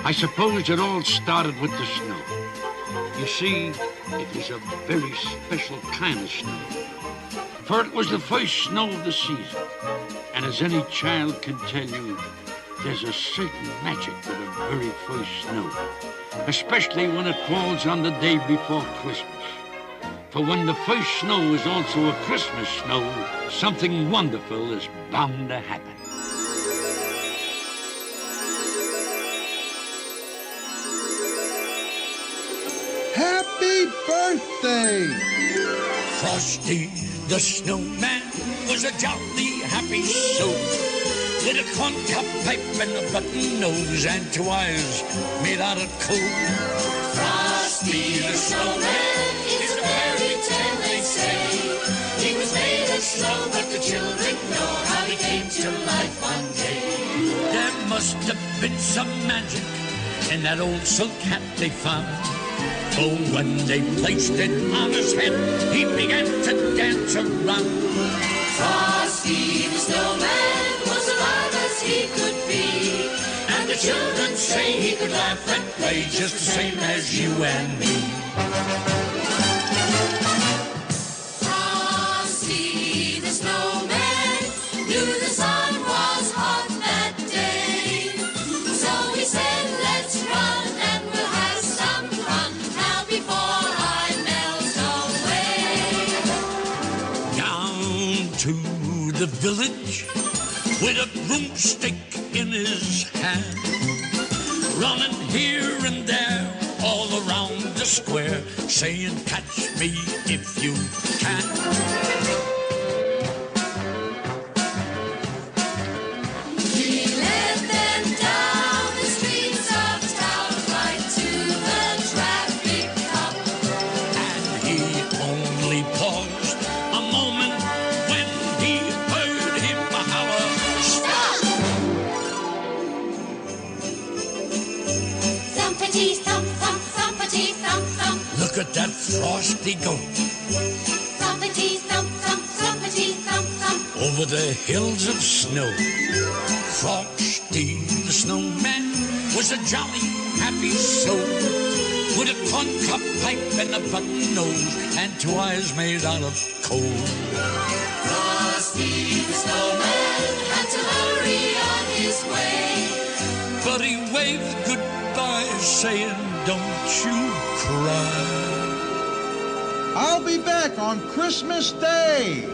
I suppose it all started with the snow. You see, it was a very special kind of snow. For it was the first snow of the season. And as any child can tell you, there's a certain magic to the very first snow, especially when it falls on the day before Christmas. For when the first snow is also a Christmas snow, something wonderful is bound to happen. Happy birthday! Frosty the Snowman was a jolly happy soul, with a corncob pipe and a button nose and 2 eyes made out of coal. Frosty the Snowman is a fairy tale, they say. He was made of snow, but the children know how he came to life one day. There must have been some magic in that old silk hat they found. Oh, when they placed it on his head, he began to dance around. Frosty the Snowman was alive as he could be, and the children say he could laugh and play just the same as you and me. Frosty the Snowman knew the sun was hot that day, so he said, let's run and we'll have some fun now before I melt away. Down to the village with a broomstick in his hand, running here and there all around the square, saying, catch me if you can. He led them down the streets of town, right to the traffic cop. And he only paused a moment when he heard him holler, Stop! Thumpity thump thump, thumpity thump thump. look at that Frosty go Thumpity thump thump, thumpity thump thump. over the hills of snow. Frosty the Snowman was a jolly, happy soul, with a corncob pipe and a button nose and 2 eyes made out of coal. Frosty the Snowman had to hurry on his way. But he waved goodbye, saying, don't you cry. I'll be back on Christmas Day.